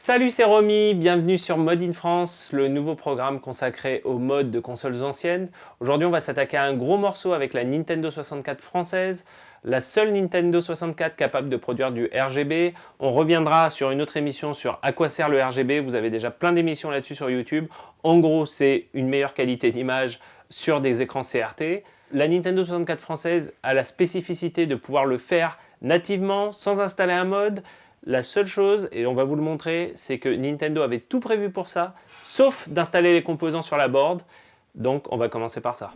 Salut, c'est Romy, bienvenue sur Mode in France, le nouveau programme consacré aux modes de consoles anciennes. Aujourd'hui, on va s'attaquer à un gros morceau avec la Nintendo 64 française, la seule Nintendo 64 capable de produire du RGB. On reviendra sur une autre émission sur à quoi sert le RGB, vous avez déjà plein d'émissions là-dessus sur YouTube. En gros, c'est une meilleure qualité d'image sur des écrans CRT. La Nintendo 64 française a la spécificité de pouvoir le faire nativement, sans installer un mode. La seule chose, et on va vous le montrer, c'est que Nintendo avait tout prévu pour ça, sauf d'installer les composants sur la board. Donc on va commencer par ça.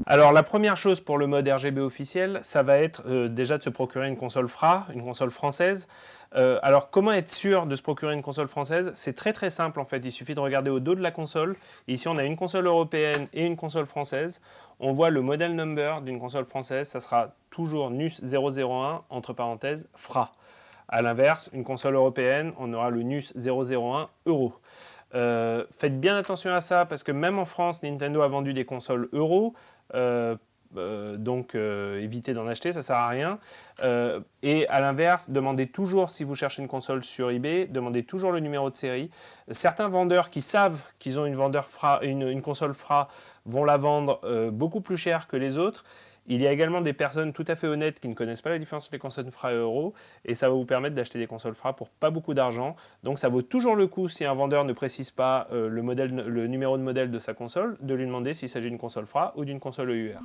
Alors la première chose pour le mode RGB officiel, ça va être déjà de se procurer une console FRA, une console française. Alors comment être sûr de se procurer une console française? C'est très très simple en fait, il suffit de regarder au dos de la console. Ici on a une console européenne et une console française. On voit le model number d'une console française, ça sera toujours NUS 001 entre parenthèses FRA. A l'inverse, une console européenne, on aura le NUS 001 Euro. Faites bien attention à ça parce que même en France, Nintendo a vendu des consoles Euro. Donc évitez d'en acheter, ça sert à rien. Et à l'inverse, demandez toujours, si vous cherchez une console sur eBay, demandez toujours le numéro de série. Certains vendeurs qui savent qu'ils ont une console FRA vont la vendre beaucoup plus cher que les autres. Il y a également des personnes tout à fait honnêtes qui ne connaissent pas la différence entre les consoles FRA et Euro, et ça va vous permettre d'acheter des consoles FRA pour pas beaucoup d'argent. Donc ça vaut toujours le coup, si un vendeur ne précise pas le numéro de modèle de sa console, de lui demander s'il s'agit d'une console FRA ou d'une console EUR.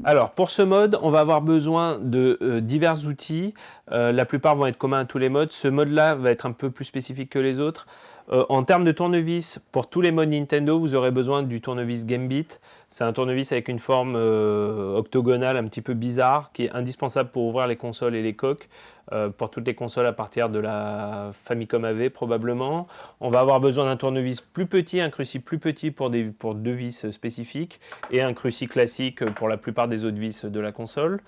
Alors pour ce mode, on va avoir besoin de divers outils. La plupart vont être communs à tous les modes. Ce mode-là va être un peu plus spécifique que les autres. En termes de tournevis, pour tous les modes Nintendo, vous aurez besoin du tournevis Gambit. C'est un tournevis avec une forme octogonale un petit peu bizarre qui est indispensable pour ouvrir les consoles et les coques. Pour toutes les consoles à partir de la Famicom AV probablement. On va avoir besoin d'un tournevis plus petit, un cruci plus petit pour deux vis spécifiques et un cruci classique pour la plupart des autres vis de la console.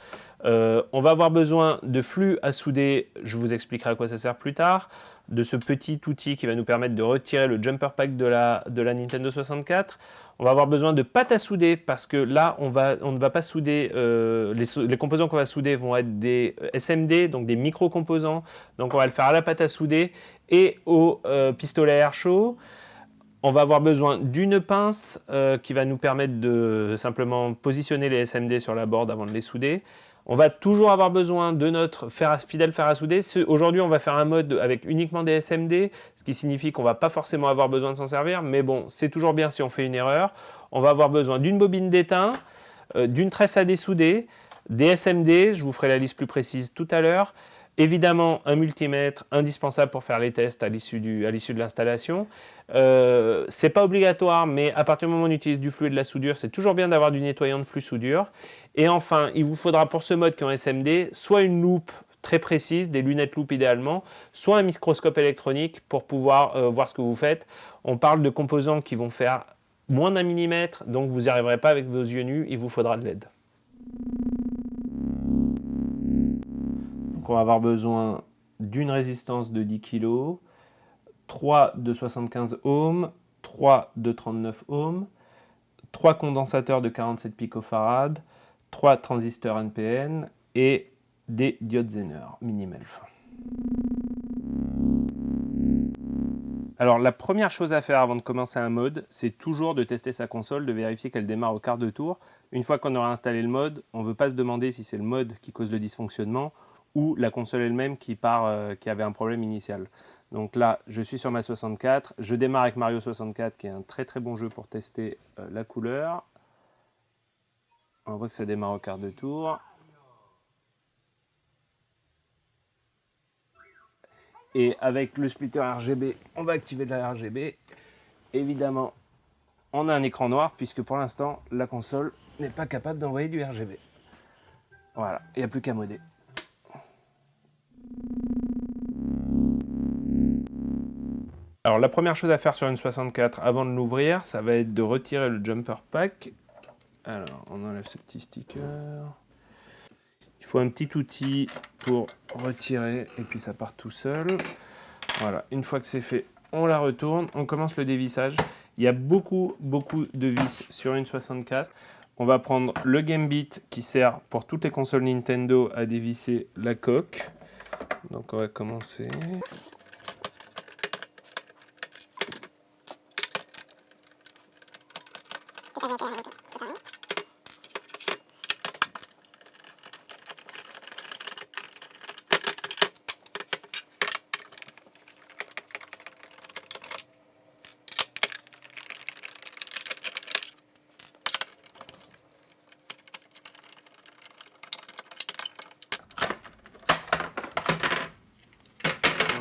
On va avoir besoin de flux à souder, je vous expliquerai à quoi ça sert plus tard, de ce petit outil qui va nous permettre de retirer le jumper pack de la Nintendo 64. On va avoir besoin de pâte à souder parce que là, on ne va pas souder, les composants qu'on va souder vont être des SMD, donc des micro-composants. Donc on va le faire à la pâte à souder et au pistolet à air chaud. On va avoir besoin d'une pince qui va nous permettre de simplement positionner les SMD sur la board avant de les souder. On va toujours avoir besoin de notre fidèle fer à souder. Aujourd'hui, on va faire un mode avec uniquement des SMD, ce qui signifie qu'on ne va pas forcément avoir besoin de s'en servir, mais bon, c'est toujours bien si on fait une erreur. On va avoir besoin d'une bobine d'étain, d'une tresse à dessouder, des SMD, je vous ferai la liste plus précise tout à l'heure. Évidemment, un multimètre indispensable pour faire les tests à l'issue de l'installation. C'est pas obligatoire, mais à partir du moment où on utilise du flux et de la soudure, c'est toujours bien d'avoir du nettoyant de flux soudure. Et enfin, il vous faudra pour ce mode qui est en SMD, soit une loupe très précise, des lunettes loupe idéalement, soit un microscope électronique pour pouvoir voir ce que vous faites. On parle de composants qui vont faire moins d'1 millimètre, donc vous n'y arriverez pas avec vos yeux nus, il vous faudra de l'aide. On va avoir besoin d'une résistance de 10 kg, 3 de 75 ohms, 3 de 39 ohms, 3 condensateurs de 47 picofarad, 3 transistors NPN et des diodes Zener mini-MELF. Alors la première chose à faire avant de commencer un mode, c'est toujours de tester sa console, de vérifier qu'elle démarre au quart de tour. Une fois qu'on aura installé le mode, on ne veut pas se demander si c'est le mode qui cause le dysfonctionnement ou la console elle-même qui avait un problème initial. Donc là, je suis sur ma 64, je démarre avec Mario 64 qui est un très très bon jeu pour tester la couleur. On voit que ça démarre au quart de tour. Et avec le splitter RGB, on va activer de la RGB. Évidemment, on a un écran noir puisque pour l'instant, la console n'est pas capable d'envoyer du RGB. Voilà, il n'y a plus qu'à modder. Alors la première chose à faire sur une 64 avant de l'ouvrir, ça va être de retirer le jumper pack. Alors on enlève ce petit sticker. Il faut un petit outil pour retirer et puis ça part tout seul. Voilà, une fois que c'est fait, on la retourne, on commence le dévissage. Il y a beaucoup de vis sur une 64. on va prendre le Gambit qui sert pour toutes les consoles Nintendo à dévisser la coque. Donc on va commencer.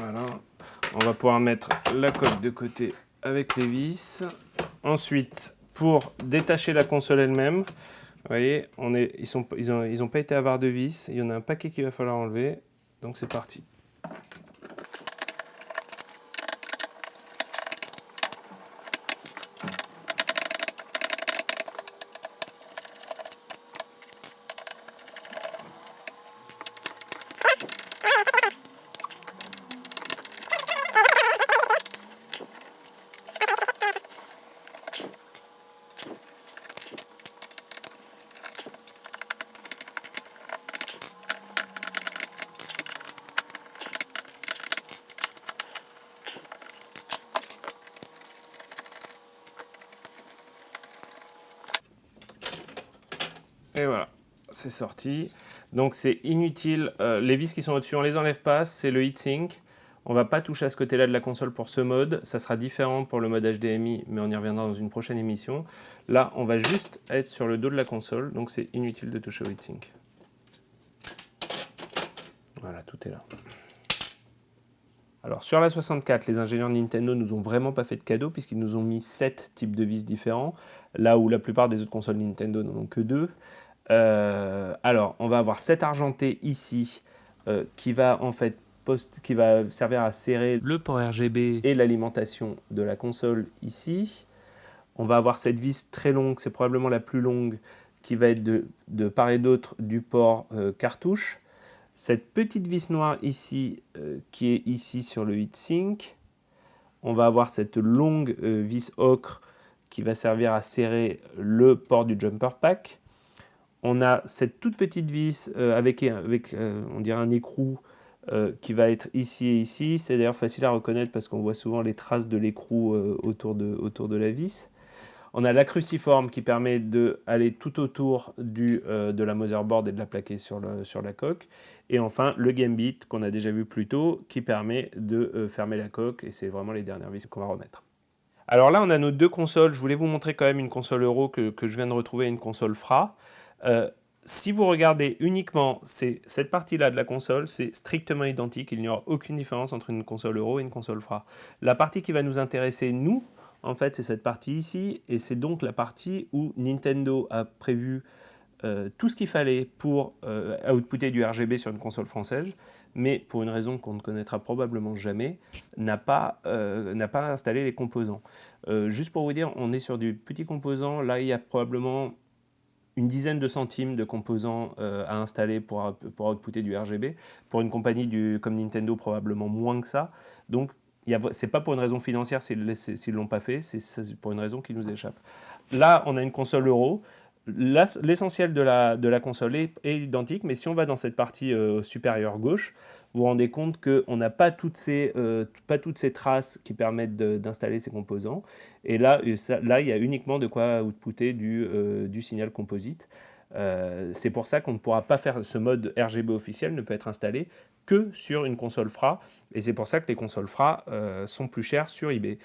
Voilà, on va pouvoir mettre la coque de côté avec les vis. Ensuite, pour détacher la console elle-même, vous voyez, ils ont pas été avares de vis. Il y en a un paquet qu'il va falloir enlever. Donc c'est parti. Et voilà, c'est sorti. Donc c'est inutile, les vis qui sont au-dessus, on les enlève pas, c'est le heatsink. On va pas toucher à ce côté-là de la console pour ce mode, ça sera différent pour le mode HDMI, mais on y reviendra dans une prochaine émission. Là, on va juste être sur le dos de la console, donc c'est inutile de toucher au heatsink. Voilà, tout est là. Alors sur la 64, les ingénieurs Nintendo nous ont vraiment pas fait de cadeau puisqu'ils nous ont mis 7 types de vis différents, là où la plupart des autres consoles Nintendo n'en ont que 2. Alors, on va avoir cet argenté ici qui va en fait qui va servir à serrer le port RGB et l'alimentation de la console ici. On va avoir cette vis très longue, c'est probablement la plus longue, qui va être de part et d'autre du port cartouche. Cette petite vis noire ici, qui est ici sur le heatsink. On va avoir cette longue vis ocre qui va servir à serrer le port du jumper pack. On a cette toute petite vis avec on dirait un écrou qui va être ici et ici. C'est d'ailleurs facile à reconnaître parce qu'on voit souvent les traces de l'écrou autour de la vis. On a la cruciforme qui permet d'aller tout autour de la motherboard et de la plaquer sur la coque. Et enfin, le Gambit qu'on a déjà vu plus tôt qui permet de fermer la coque. Et c'est vraiment les dernières vis qu'on va remettre. Alors là, on a nos deux consoles. Je voulais vous montrer quand même une console Euro que je viens de retrouver, une console Fra. Si vous regardez uniquement cette partie-là de la console, c'est strictement identique. Il n'y aura aucune différence entre une console Euro et une console Fra. La partie qui va nous intéresser, nous, en fait, c'est cette partie ici. Et c'est donc la partie où Nintendo a prévu tout ce qu'il fallait pour outputter du RGB sur une console française, mais pour une raison qu'on ne connaîtra probablement jamais, n'a pas installé les composants. Juste pour vous dire, on est sur du petit composant. Là, il y a probablement une dizaine de centimes de composants à installer pour outputter du RGB. Pour une compagnie comme Nintendo, probablement moins que ça. Donc, c'est pas pour une raison financière s'ils ne l'ont pas fait, c'est pour une raison qui nous échappe. Là, on a une console Euro. L'essentiel de la console est identique, mais si on va dans cette partie supérieure gauche, vous vous rendez compte qu'on n'a pas toutes ces traces qui permettent d'installer ces composants. Et là, il y a uniquement de quoi outputter du signal composite. C'est pour ça qu'on ne pourra pas faire ce mode RGB officiel, ne peut être installé que sur une console Fra. Et c'est pour ça que les consoles Fra sont plus chères sur eBay.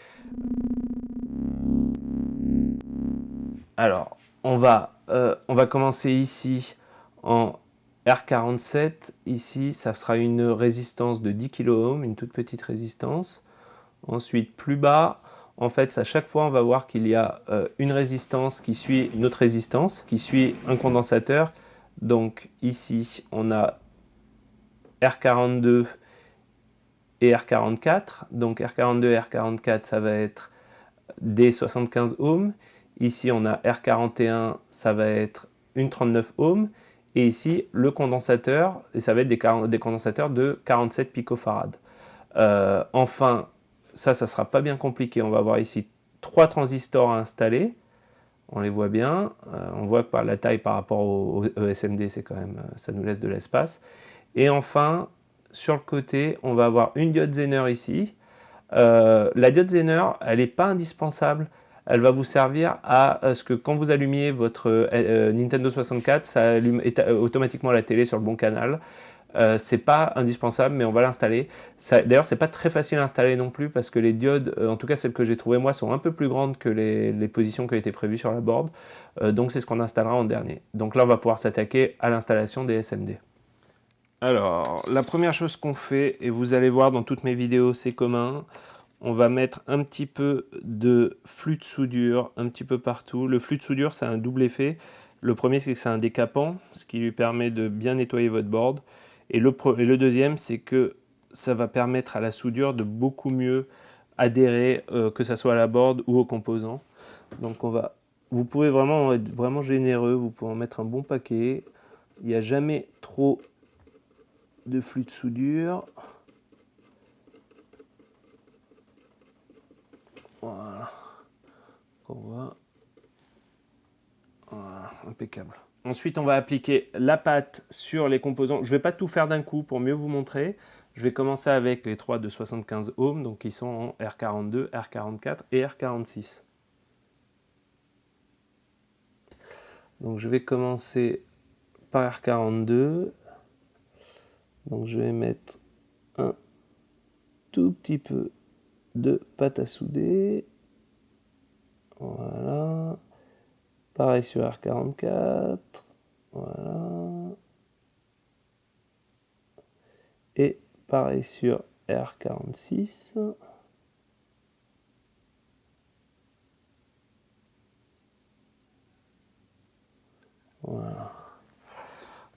Alors, on va commencer ici en R47. Ici, ça sera une résistance de 10 kΩ, une toute petite résistance. Ensuite, plus bas, en fait, à chaque fois, on va voir qu'il y a une résistance qui suit une autre résistance, qui suit un condensateur. Donc ici, on a R42 et R44. Donc R42 et R44, ça va être des 75 ohms. Ici, on a R41, ça va être une 39 ohms. Et ici, le condensateur, et ça va être des condensateurs de 47 picofarads. Enfin, ça ne sera pas bien compliqué. On va avoir ici 3 transistors à installer. On les voit bien. On voit que par la taille par rapport au ESMD, c'est quand même, ça nous laisse de l'espace. Et enfin, sur le côté, on va avoir une diode Zener ici. La diode Zener, elle n'est pas indispensable. Elle va vous servir à ce que quand vous allumiez votre Nintendo 64, ça allume automatiquement la télé sur le bon canal. C'est pas indispensable, mais on va l'installer. D'ailleurs, c'est pas très facile à installer non plus parce que les diodes, en tout cas celles que j'ai trouvées moi, sont un peu plus grandes que les positions qui ont été prévues sur la board. Donc c'est ce qu'on installera en dernier. Donc là, on va pouvoir s'attaquer à l'installation des SMD. Alors, la première chose qu'on fait, et vous allez voir dans toutes mes vidéos, c'est commun, on va mettre un petit peu de flux de soudure un petit peu partout. Le flux de soudure, c'est un double effet. Le premier, c'est que c'est un décapant, ce qui lui permet de bien nettoyer votre board. Et le deuxième, c'est que ça va permettre à la soudure de beaucoup mieux adhérer, que ce soit à la board ou aux composants. Donc vous pouvez vraiment être vraiment généreux, vous pouvez en mettre un bon paquet. Il n'y a jamais trop de flux de soudure. Voilà. On voit. Voilà, impeccable. Ensuite, on va appliquer la pâte sur les composants. Je ne vais pas tout faire d'un coup pour mieux vous montrer. Je vais commencer avec les 3 de 75 ohms, donc qui sont en R42, R44 et R46. Donc je vais commencer par R42. Donc je vais mettre un tout petit peu de pâte à souder. Voilà. Pareil sur R44. Voilà. Et pareil sur R46. Voilà.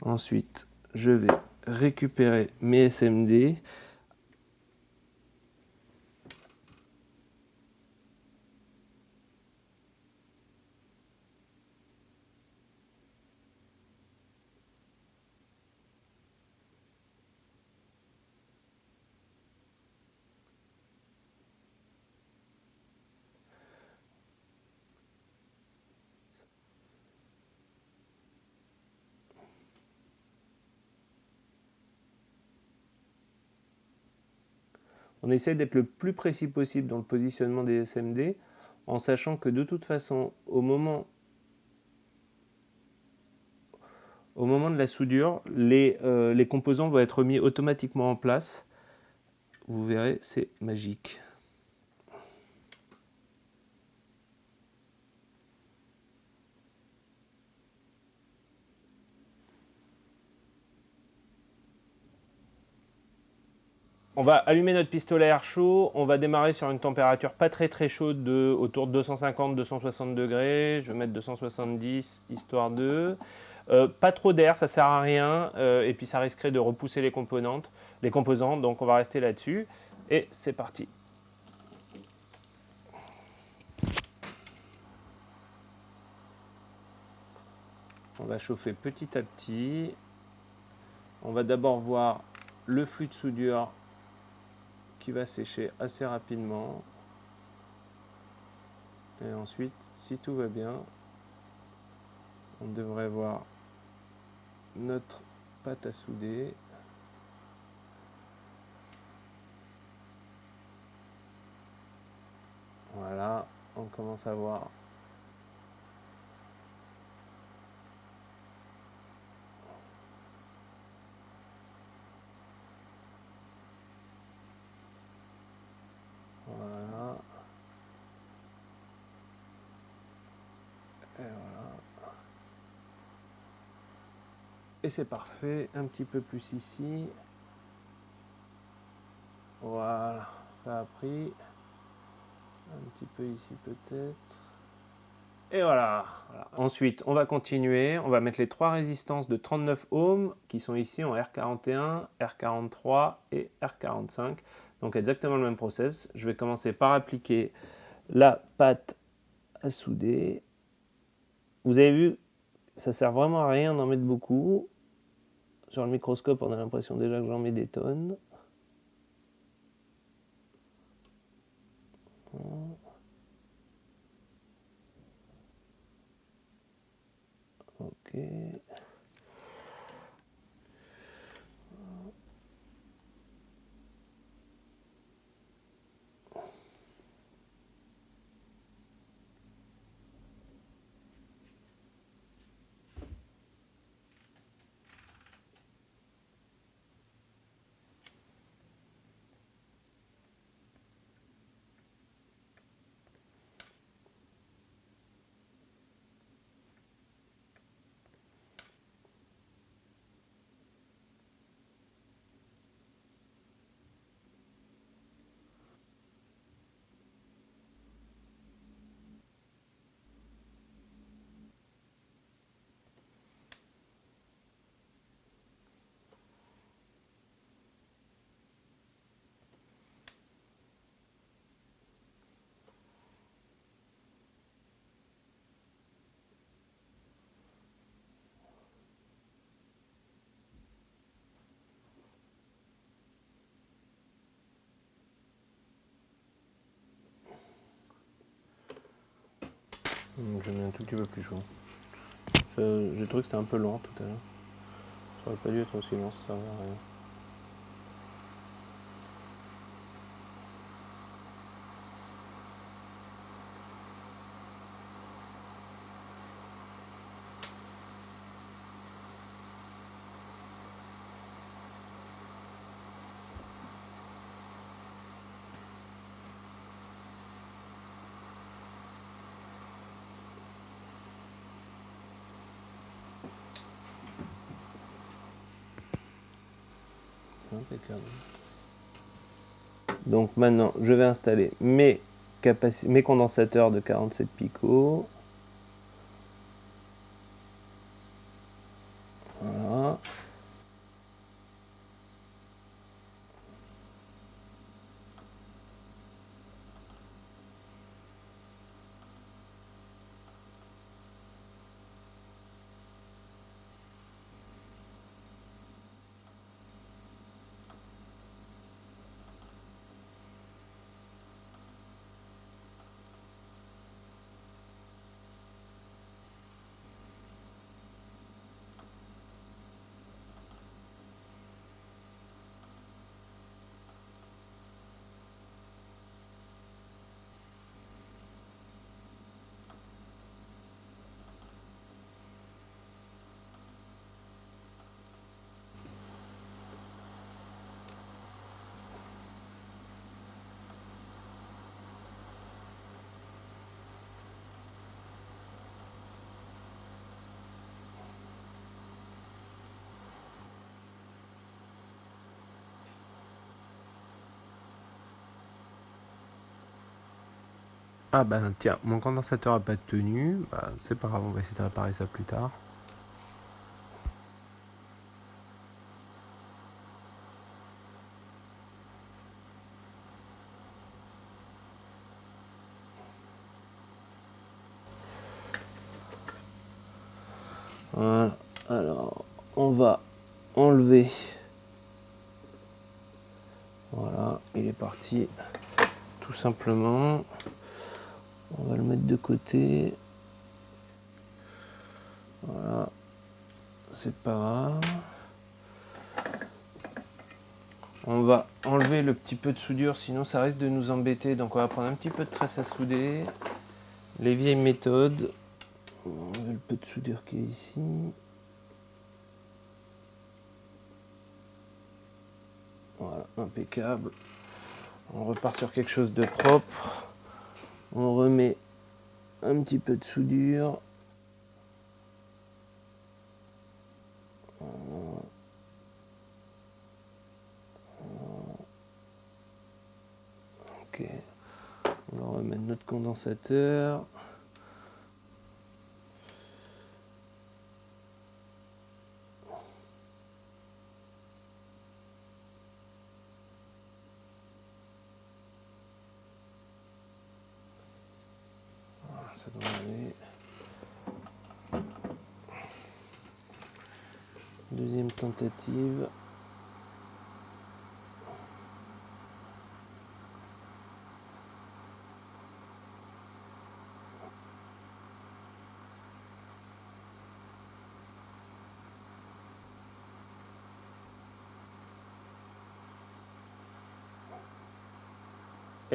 Ensuite, je vais récupérer mes SMD. On essaie d'être le plus précis possible dans le positionnement des SMD, en sachant que de toute façon, au moment de la soudure, les composants vont être mis automatiquement en place. Vous verrez, c'est magique. On va allumer notre pistolet à air chaud, on va démarrer sur une température pas très chaude, autour de 250-260 degrés. Je vais mettre 270 histoire de... pas trop d'air, ça sert à rien, et puis ça risquerait de repousser les composants, donc on va rester là-dessus. Et c'est parti. On va chauffer petit à petit. On va d'abord voir le flux de soudure qui va sécher assez rapidement. Et ensuite, si tout va bien, on devrait voir notre pâte à souder. Voilà, on commence à voir. Voilà. Et voilà. Et c'est parfait. Un petit peu plus ici. Voilà, ça a pris. Un petit peu ici peut-être. Et voilà. Ensuite, on va continuer. On va mettre les 3 résistances de 39 ohms qui sont ici en R41, R43 et R45. Donc exactement le même process. Je vais commencer par appliquer la pâte à souder. Vous avez vu, ça sert vraiment à rien d'en mettre beaucoup. Sur le microscope, on a l'impression déjà que j'en mets des tonnes. Ok. Je mets un tout petit peu plus chaud. J'ai trouvé que c'était un peu lent tout à l'heure. Ça aurait pas dû être aussi lent, ça servait à rien. Impeccable. Donc maintenant, je vais installer mes condensateurs de 47 picots. Voilà. Ah bah tiens, mon condensateur a pas de tenue, bah, c'est pas grave, on va essayer de réparer ça plus tard. Voilà, alors on va enlever. Voilà, il est parti tout simplement. On va le mettre de côté. Voilà, c'est pas grave. On va enlever le petit peu de soudure, sinon ça risque de nous embêter. Donc on va prendre un petit peu de tresse à souder. Les vieilles méthodes. On va enlever le peu de soudure qui est ici. Voilà, impeccable. On repart sur quelque chose de propre. On remet un petit peu de soudure. Ok. On va remettre notre condensateur. Voilà, ça doit aller. Deuxième tentative.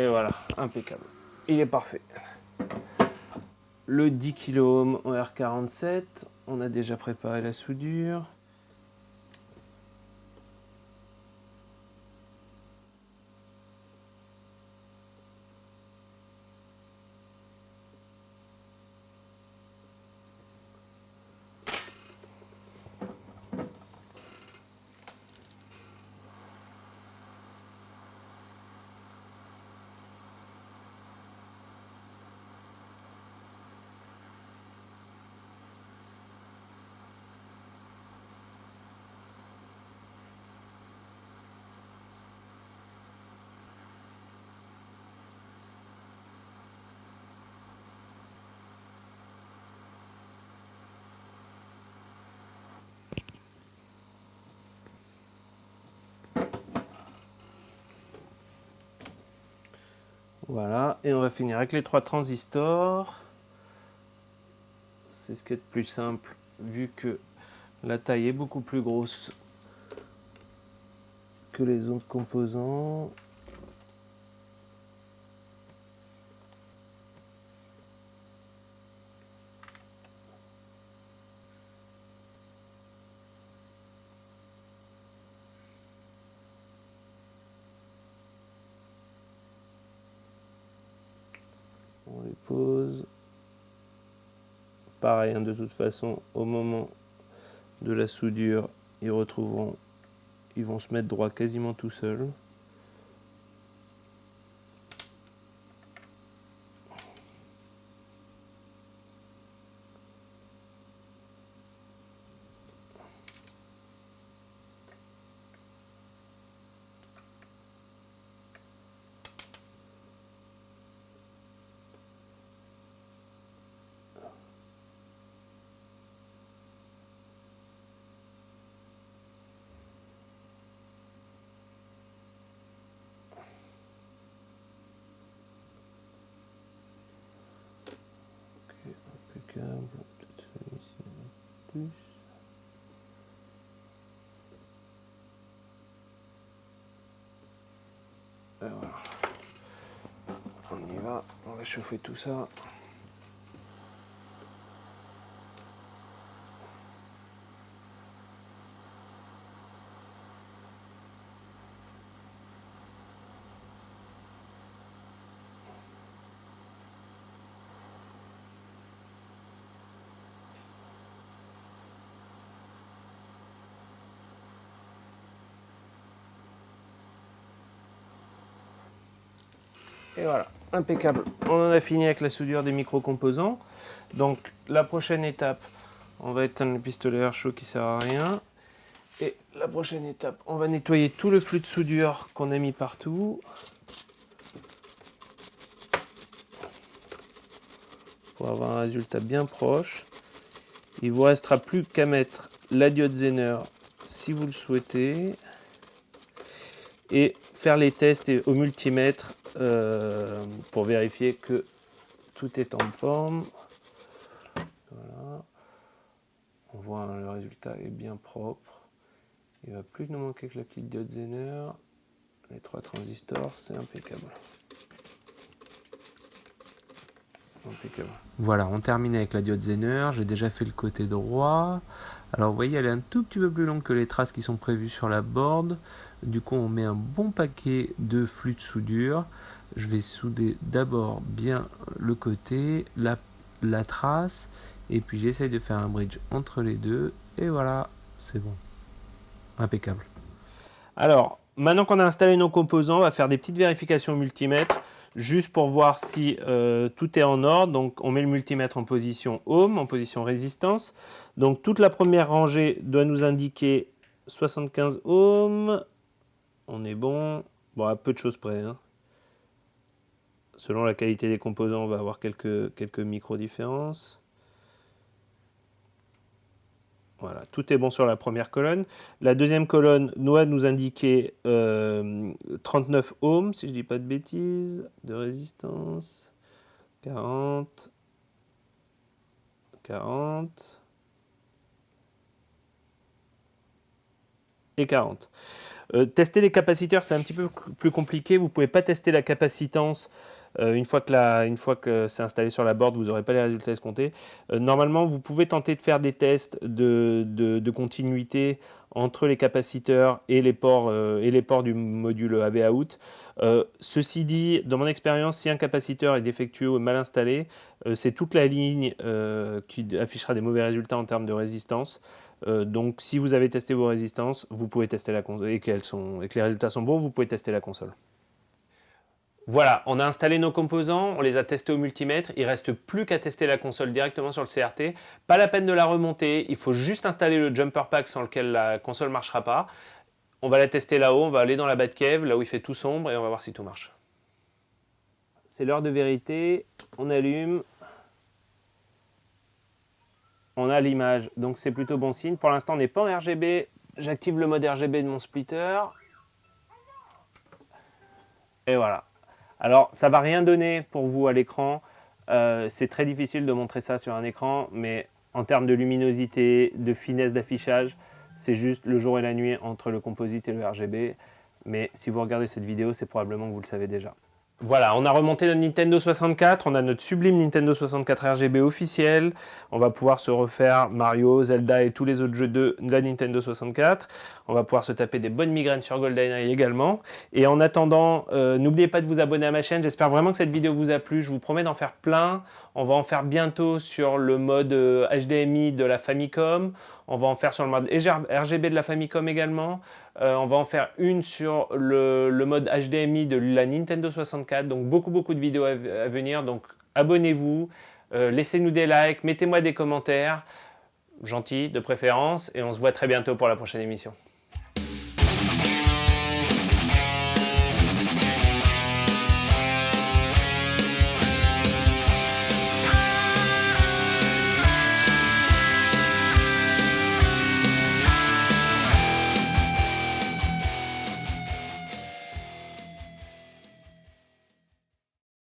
Et voilà, impeccable. Il est parfait. Le 10 kΩ en R47, on a déjà préparé la soudure. Voilà, et on va finir avec les 3 transistors. C'est ce qui est de plus simple, vu que la taille est beaucoup plus grosse que les autres composants. On les pose. Pareil, hein, de toute façon, au moment de la soudure, ils vont se mettre droit quasiment tout seuls. Impeccable. Peut-être celui-ci un peu plus. Et voilà. On y va, on va chauffer tout ça. Et voilà, impeccable. On en a fini avec la soudure des micro-composants. Donc la prochaine étape, on va éteindre le pistolet à air chaud qui sert à rien. Et la prochaine étape, on va nettoyer tout le flux de soudure qu'on a mis partout. Pour avoir un résultat bien proche. Il vous restera plus qu'à mettre la diode Zener si vous le souhaitez. Et faire les tests au multimètre pour vérifier que tout est en forme. Voilà. On voit le résultat est bien propre. Il ne va plus nous manquer que la petite diode Zener. Les 3 transistors, c'est impeccable. Impeccable. Voilà, on termine avec la diode Zener. J'ai déjà fait le côté droit. Alors vous voyez, elle est un tout petit peu plus longue que les traces qui sont prévues sur la board. Du coup, on met un bon paquet de flux de soudure. Je vais souder d'abord bien le côté, la trace, et puis j'essaye de faire un bridge entre les deux. Et voilà, c'est bon. Impeccable. Alors, maintenant qu'on a installé nos composants, on va faire des petites vérifications au multimètre, juste pour voir si tout est en ordre. Donc, on met le multimètre en position ohm, en position résistance. Donc, toute la première rangée doit nous indiquer 75 ohms. On est bon. Bon, à peu de choses près, hein. Selon la qualité des composants, on va avoir quelques micro-différences. Voilà, tout est bon sur la première colonne. La deuxième colonne doit nous indiquer 39 ohms, si je ne dis pas de bêtises, de résistance. 40, 40 et 40. Tester les capaciteurs, c'est un petit peu plus compliqué. Vous ne pouvez pas tester la capacitance une fois que c'est installé sur la board, vous n'aurez pas les résultats escomptés. Normalement, vous pouvez tenter de faire des tests de continuité entre les capaciteurs et les ports du module AV out. Ceci dit, dans mon expérience, si un capaciteur est défectueux ou mal installé, c'est toute la ligne qui affichera des mauvais résultats en termes de résistance. Donc si vous avez testé vos résistances, vous pouvez tester la console et que les résultats sont bons, vous pouvez tester la console. Voilà, on a installé nos composants, on les a testés au multimètre, il ne reste plus qu'à tester la console directement sur le CRT. Pas la peine de la remonter, il faut juste installer le jumper pack sans lequel la console ne marchera pas. On va la tester là-haut, on va aller dans la Batcave, là où il fait tout sombre, et on va voir si tout marche. C'est l'heure de vérité, on allume. On a l'image, donc c'est plutôt bon signe. Pour l'instant, on n'est pas en RGB. J'active le mode RGB de mon splitter. Et voilà. Alors, ça ne va rien donner pour vous à l'écran. C'est très difficile de montrer ça sur un écran, mais en termes de luminosité, de finesse d'affichage, c'est juste le jour et la nuit entre le composite et le RGB. Mais si vous regardez cette vidéo, c'est probablement que vous le savez déjà. Voilà, on a remonté notre Nintendo 64, on a notre sublime Nintendo 64 RGB officiel. On va pouvoir se refaire Mario, Zelda et tous les autres jeux de la Nintendo 64. On va pouvoir se taper des bonnes migraines sur GoldenEye également. Et en attendant, n'oubliez pas de vous abonner à ma chaîne. J'espère vraiment que cette vidéo vous a plu. Je vous promets d'en faire plein. On va en faire bientôt sur le mode HDMI de la Famicom. On va en faire sur le mode RGB de la Famicom également. On va en faire une sur le mode HDMI de la Nintendo 64. Donc beaucoup de vidéos à venir. Donc abonnez-vous, laissez-nous des likes, mettez-moi des commentaires, gentils de préférence. Et on se voit très bientôt pour la prochaine émission.